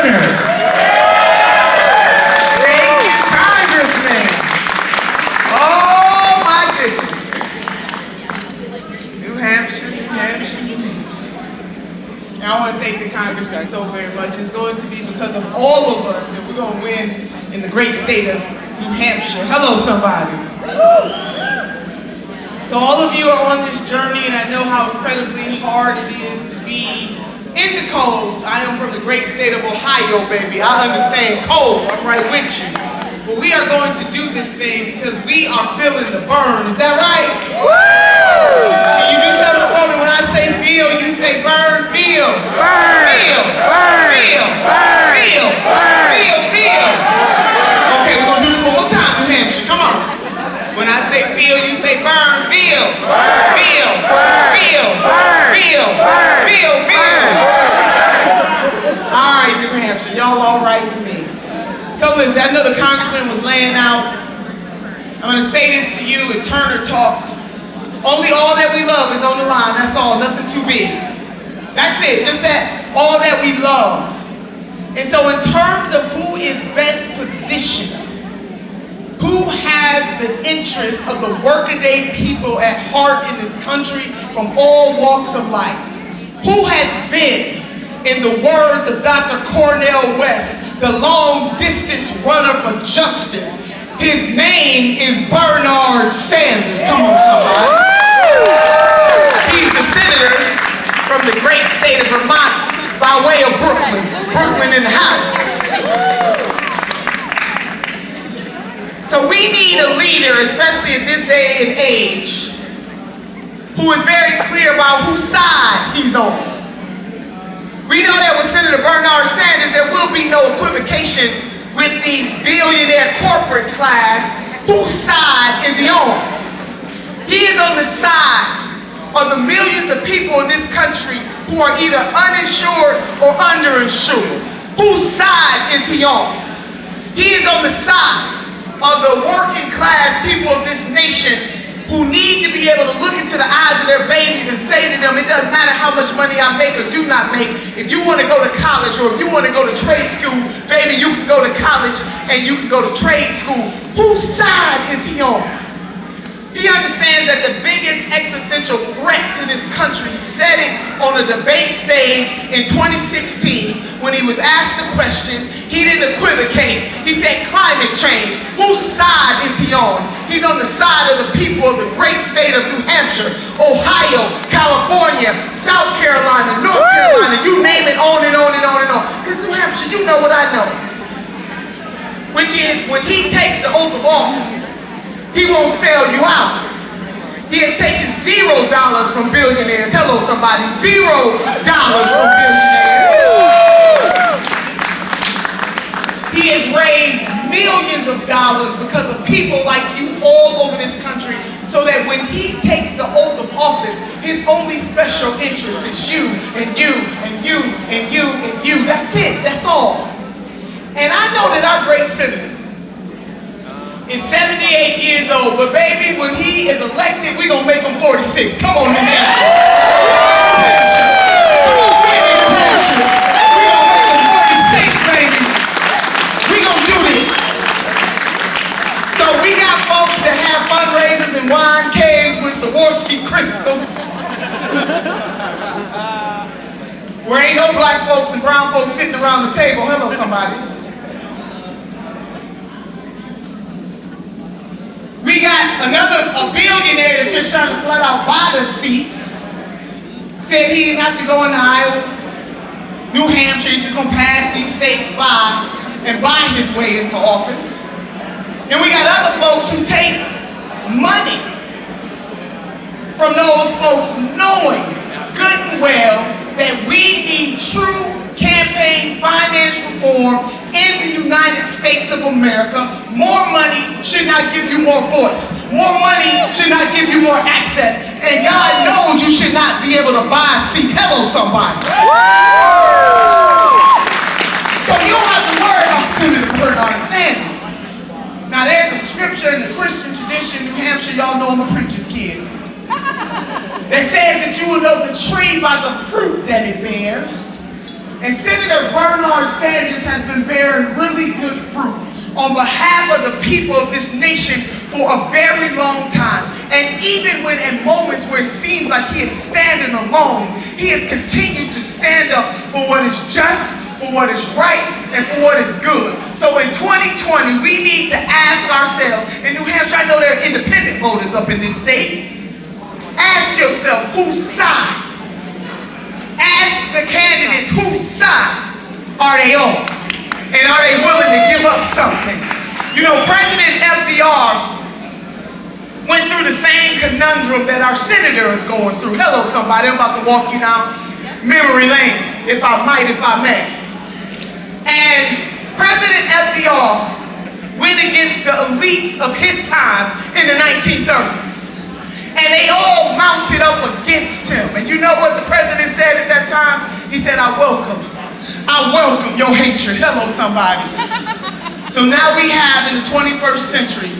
Turner. Thank you, Congressman. Oh my goodness. New Hampshire, New Hampshire, New Hampshire. Now I want to thank the Congressman so very much. It's going to be because of all of us that we're going to win in the great state of New Hampshire. Hello, somebody. So all of you are on this journey, and I know how incredibly hard it is to be in the cold. I am from the great state of Ohio, baby. I understand cold. I'm right with you. But we are going to do this thing because we are feeling the burn. Is that right? Woo! Can you do something for me? When I say feel, you say burn, feel. Burn. Feel. Burn. Feel. Burn. Feel. Burn. Feel. Feel. Okay, we're going to do this one more time, New Hampshire. Come on. When I say feel, you say burn, feel, burn, feel, burn, feel, burn, feel, burn, feel, feel. All right, New Hampshire, y'all all right with me? So listen, I know the Congressman was laying out. I'm going to say this to you at Turner Talk. Only all that we love is on the line. That's all, nothing too big. That's it, just that, all that we love. And so in terms of who is best positioned, who has the interest of the workaday people at heart in this country from all walks of life? Who has been, in the words of Dr. Cornel West, the long distance runner for justice? His name is Bernard Sanders. Come on, somebody. He's the senator from the great state of Vermont by way of Brooklyn. Brooklyn in the house. So we need a leader, especially at this day and age, who is very clear about whose side he's on. We know that with Senator Bernard Sanders, there will be no equivocation with the billionaire corporate class. Whose side is he on? He is on the side of the millions of people in this country who are either uninsured or underinsured. Whose side is he on? He is on the side of the working class people of this nation who need to be able to look into the eyes of their babies and say to them, it doesn't matter how much money I make or do not make. If you want to go to college or if you want to go to trade school, baby, you can go to college and you can go to trade school. Whose side is he on? He understands that the biggest existential threat to this country, he said it on a debate stage in 2016 when he was asked the question. He didn't equivocate. He said climate change. Whose side is he on? He's on the side of the people of the great state of New Hampshire, Ohio, California, South Carolina, North Carolina, you name it, on and on and on and on. Because New Hampshire, you know what I know, which is when he takes the oath of office, he won't sell you out. He has taken $0 from billionaires. Hello, somebody. $0 from billionaires. He has raised millions of dollars because of people like you all over this country, so that when he takes the oath of office, his only special interest is you and you and you and you and you. That's it. That's all. And I know that our great senator is 78 years old, but baby, when he is elected, we're gonna make him 46. Come on, New Hampshire. Come on, baby, New Hampshire. We're gonna make him 46, baby. We're gonna do this. So we got folks that have fundraisers and wine caves with Swarovski crystals. Where ain't no black folks and brown folks sitting around the table. Hello, somebody. We got a billionaire that's just trying to flat out buy the seat. Said he didn't have to go into Iowa, New Hampshire, he's just gonna pass these states by and buy his way into office. And we got other folks who take money from those folks knowing good and well that we need true campaign finance reform in the United States of America. More money should not give you more voice. More money should not give you more access. And God knows you should not be able to buy a seat. Hello, somebody. So you don't have to worry about Senator Bernard Sanders. Now there's a scripture in the Christian tradition, New Hampshire, y'all know I'm a preacher's kid, that says that you will know the tree by the fruit that it bears. And Senator Bernard Sanders has been bearing really good fruit on behalf of the people of this nation for a very long time. And even when in moments where it seems like he is standing alone, he has continued to stand up for what is just, for what is right, and for what is good. So in 2020, we need to ask ourselves, in New Hampshire, I know there are independent voters up in this state. Ask yourself, whose side? Ask the candidates, whose side are they on? And are they willing to give up something? You know, President FDR went through the same conundrum that our senator is going through. Hello, somebody. I'm about to walk you down memory lane, if I may. And President FDR went against the elites of his time in the 1930s. And they all mounted up against him. And you know what the president said at that time? He said, I welcome your hatred. Hello, somebody. So now we have in the 21st century,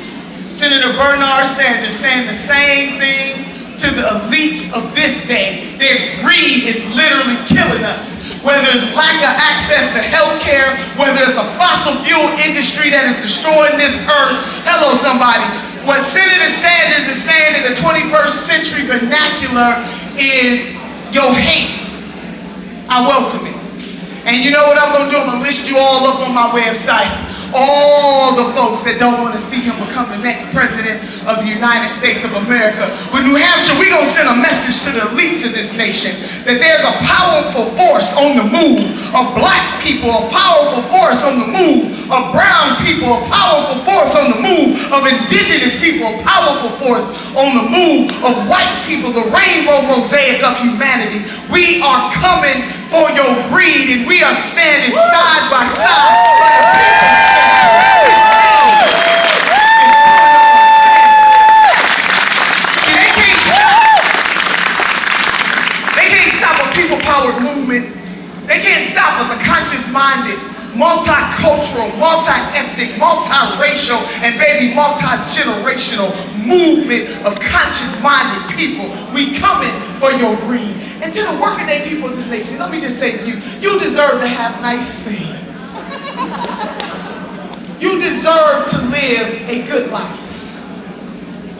Senator Bernard Sanders saying the same thing to the elites of this day. Their greed is literally killing us. Whether it's lack of access to health care, whether it's a fossil fuel industry that is destroying this earth. Hello, somebody. What Senator Sanders is saying in the 21st century vernacular is, yo, hate, I welcome it. And you know what I'm going to do? I'm going to list you all up on my website. All the folks that don't want to see him become the next president of the United States of America. With New Hampshire, we're going to send a message to the elites of this nation that there's a powerful force on the move of black people, a powerful force on the move of brown people, a powerful force on the move of indigenous people, a powerful force on the move of white people, the rainbow mosaic of humanity. We are coming for your greed, and we are standing side by side by the people. People-powered movement. They can't stop us. A conscious-minded, multicultural, multi-ethnic, multiracial, and baby multi-generational movement of conscious-minded people. We coming for your greed. And to the working day people of this nation, let me just say to you, you deserve to have nice things. You deserve to live a good life.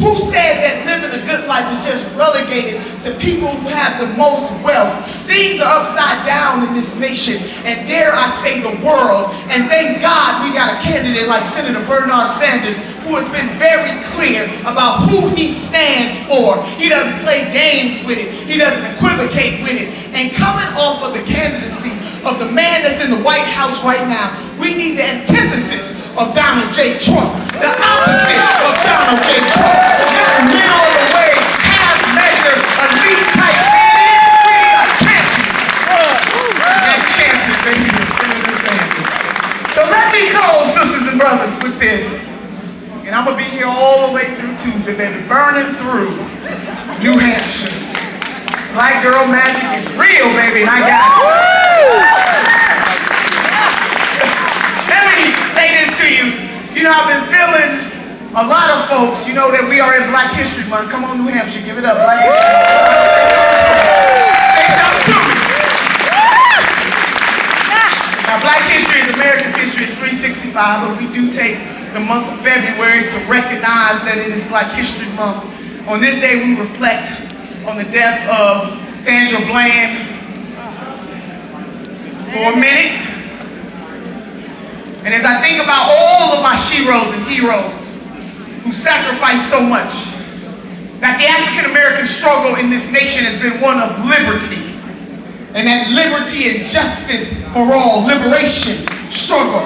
Who said that living a good life is just relegated to people who have the most wealth? Things are upside down in this nation, and dare I say the world. And thank God we got a candidate like Senator Bernard Sanders, who has been very clear about who he stands for. He doesn't play games with it. He doesn't equivocate with it. And coming off of the candidacy of the man that's in the White House right now, we need the antithesis of Donald J. Trump, the opposite of Donald J. Trump. Not middle of the way, half-measure, elite-type candidate. We need a champion. And that champion, baby, is Senator Sanders. So let me close, sisters and brothers, with this. And I'm going to be here all the way through Tuesday, baby, burning through New Hampshire. Black girl magic is real, baby, and I got it. Let me say this to you. You know, I've been feeling a lot of folks, you know that we are in Black History Month. Come on, New Hampshire, give it up. Black History Month. Say something to me. Now, Black history is America's history. It's 365, but we do take the month of February to recognize that it is Black History Month. On this day, we reflect on the death of Sandra Bland for a minute. And as I think about all of my sheroes and heroes who sacrificed so much, that the African-American struggle in this nation has been one of liberty. And that liberty and justice for all, liberation struggle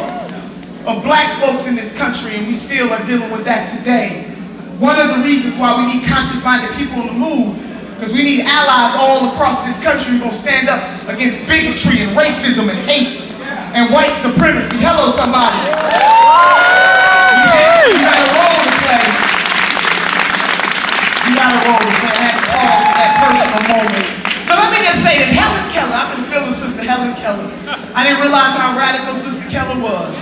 of black folks in this country, and we still are dealing with that today. One of the reasons why we need conscious-minded people on the move, because we need allies all across this country who are going to stand up against bigotry and racism and hate and white supremacy. Hello, somebody. You got a role to play. You got a role to play. I had to pause for that personal moment. So let me just say this. Helen Keller, I've been feeling Sister Helen Keller. I didn't realize how radical Sister Keller was.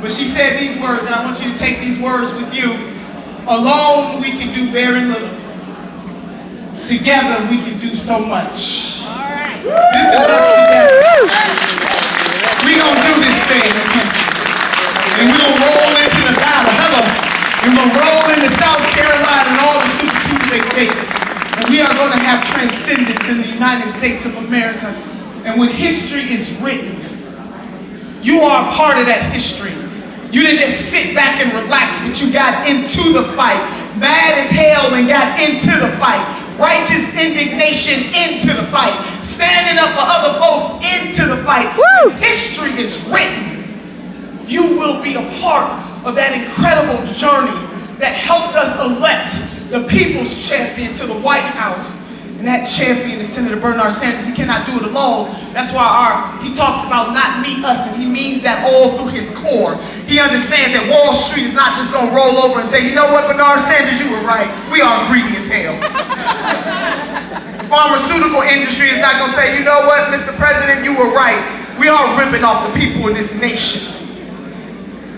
But she said these words, and I want you to take these words with you. Alone, we can do very little. Together, we can do so much. All right. This is us together. United States of America. And when history is written, you are a part of that history. You didn't just sit back and relax, but you got into the fight. Mad as hell and got into the fight. Righteous indignation into the fight. Standing up for other folks into the fight. Woo! When history is written, you will be a part of that incredible journey that helped us elect the people's champion to the White House. And that champion is Senator Bernard Sanders. He cannot do it alone. That's why he talks about not me, us, and he means that all through his core. He understands that Wall Street is not just going to roll over and say, you know what, Bernard Sanders, you were right. We are greedy as hell. The pharmaceutical industry is not going to say, you know what, Mr. President, you were right. We are ripping off the people in this nation.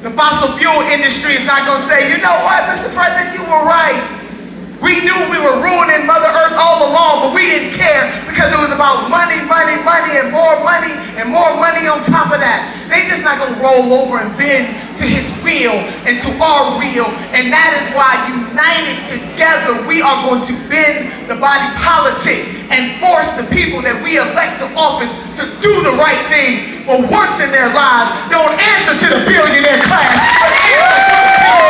The fossil fuel industry is not going to say, you know what, Mr. President, you were right. We knew we were ruining Mother Earth all along, but we didn't care because it was about money, money, money, and more money on top of that. They just not going to roll over and bend to his will and to our will. And that is why, united together, we are going to bend the body politic and force the people that we elect to office to do the right thing for once in their lives. Don't answer to the billionaire class, but answer to the people.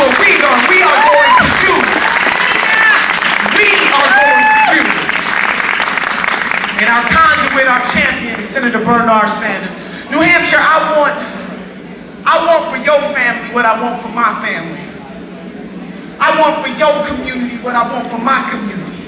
What we are going to do. We are going to do. And our conduit, our champion is Senator Bernard Sanders. New Hampshire, I want for your family what I want for my family. I want for your community what I want for my community.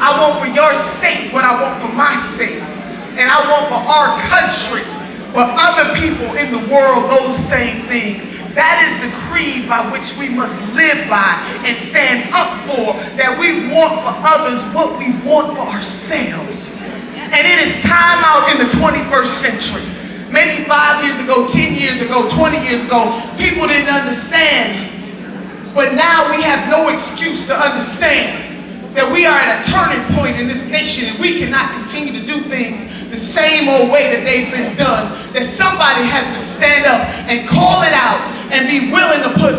I want for your state what I want for my state. And I want for our country, for other people in the world, those same things. That is the creed by which we must live by and stand up for, that we want for others what we want for ourselves. And it is time out in the 21st century. Maybe 5 years ago, 10 years ago, 20 years ago, people didn't understand. But now we have no excuse to understand that we are at a turning point in this nation and we cannot continue to do things the same old way that they've been done. That somebody has to stand up and call it out and be willing to put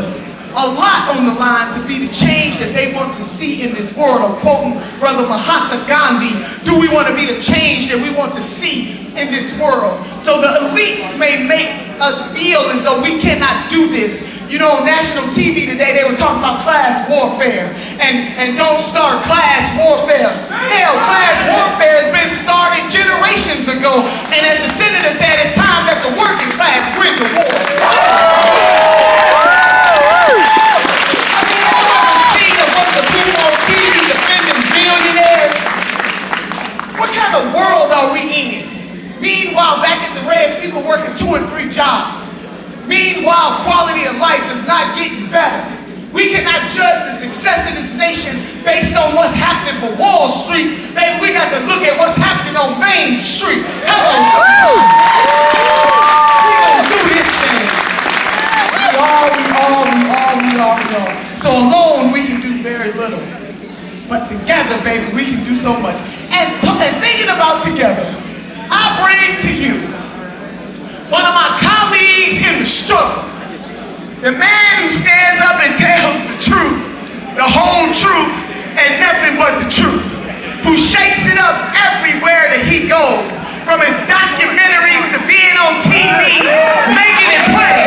a lot on the line to be the change that they want to see in this world. I'm quoting Brother Mahatma Gandhi. Do we want to be the change that we want to see in this world? So the elites may make us feel as though we cannot do this. You know, on national TV today, they were talking about class warfare and don't start class warfare. Hell, class warfare has been started generations ago. And as the senator said, it's time that the working class win the war. What kind of world are we in? Meanwhile, back at the Reds, people working 2 and 3 jobs. Meanwhile, quality of life is not getting better. We cannot judge the success of this nation based on what's happening for Wall Street. Maybe we got to look at what's happening on Main Street. Hello, somebody. We're going to do this thing. We all. So alone, we can do very little. But together, baby, we can do so much. And thinking about together, I bring to you one of my colleagues in the struggle, the man who stands up and tells the truth, the whole truth, and nothing but the truth, who shakes it up everywhere that he goes, from his documentaries to being on TV, making it play.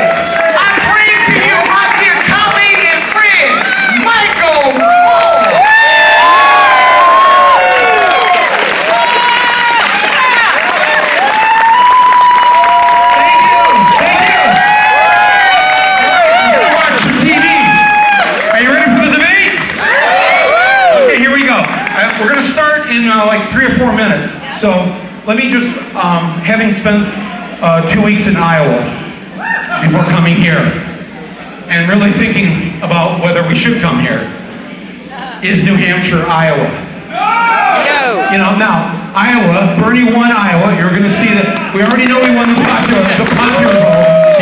I bring to you my dear colleague and friend, Michael Moore. We're going to start in like 3 or 4 minutes. So let me just, having spent 2 weeks in Iowa before coming here, and really thinking about whether we should come here, is New Hampshire, Iowa? No! You know, now, Iowa, Bernie won Iowa. You're going to see that we already know he won the popular vote.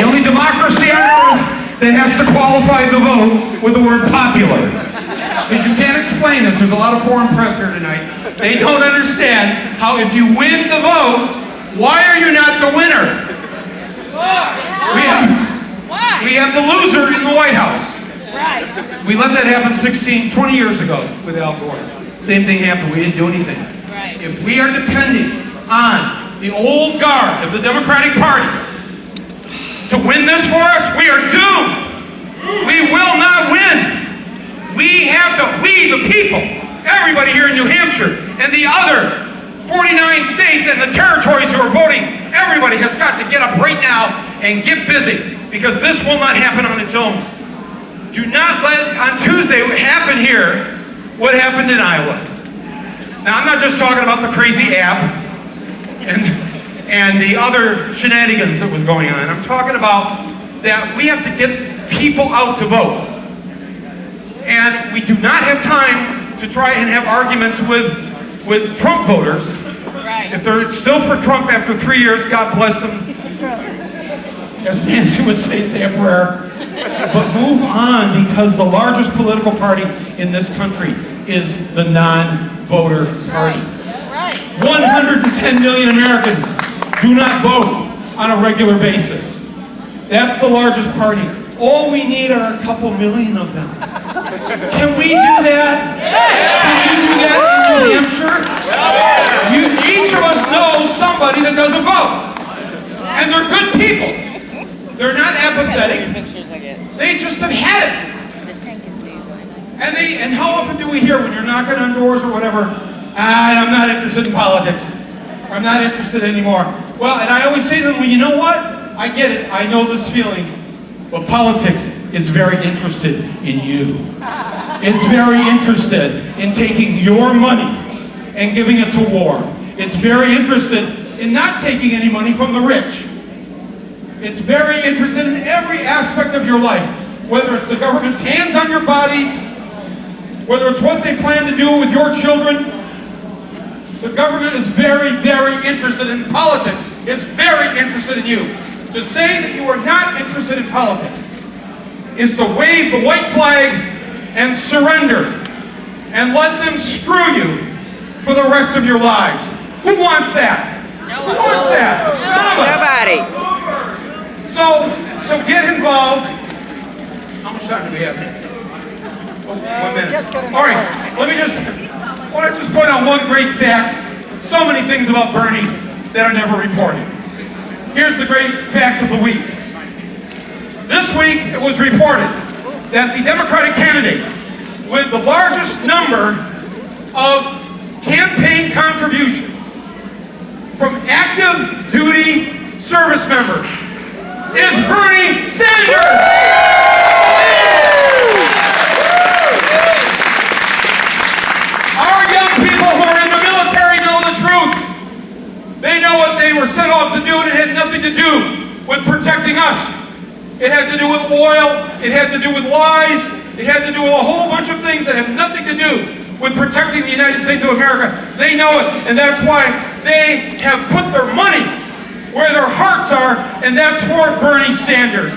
The only democracy on earth that has to qualify the vote with the word popular. Because you can't explain this. There's a lot of foreign press here tonight. They don't understand how if you win the vote, why are you not the winner? We have the loser in the White House. Right. We let that happen 20 years ago with Al Gore. Same thing happened. We didn't do anything. Right. If we are depending on the old guard of the Democratic Party to win this for us, we are doomed. We will not win. We have to, we the people, everybody here in New Hampshire and the other 49 states and the territories who are voting, everybody has got to get up right now and get busy, because this will not happen on its own. Do not let, on Tuesday, what happened here, what happened in Iowa. Now, I'm not just talking about the crazy app and the other shenanigans that was going on. I'm talking about that we have to get people out to vote. And we do not have time to try and have arguments with Trump voters. Right. If they're still for Trump after 3 years, God bless them. As Nancy would say a prayer. But move on, because the largest political party in this country is the non-voter party. Right. 110 million Americans do not vote on a regular basis. That's the largest party. All we need are a couple million of them. Can we do that? Can you do that in New Hampshire? Each of us knows somebody that doesn't vote. And they're good people. They're not apathetic. Pictures I get. They just have had it. The tank is leaving. And how often do we hear when you're knocking on doors or whatever, I'm not interested in politics. I'm not interested anymore. Well, and I always say to them, well, you know what? I get it. I know this feeling. But politics is very interested in you. It's very interested in taking your money and giving it to war. It's very interested in not taking any money from the rich. It's very interested in every aspect of your life, whether it's the government's hands on your bodies, whether it's what they plan to do with your children. The government is very, very interested in politics, is very interested in you. To say that you are not interested in politics is to wave the white flag and surrender and let them screw you for the rest of your lives. Who wants that? Who wants that? None of us. Nobody. So get involved. How much time do we have? Oh, 1 minute. All right, I want to just point out one great fact. So many things about Bernie that are never reported. Here's the great fact of the week. This week it was reported that the Democratic candidate with the largest number of campaign contributions from active duty service members is Bernie Sanders! Our young people who are in the military know the truth. They know what they were sent off to do, and it had nothing to do with protecting us. It had to do with oil, it had to do with lies, it had to do with a whole bunch of things that have nothing to do with protecting the United States of America. They know it, and that's why they have put their money where their hearts are, and that's for Bernie Sanders.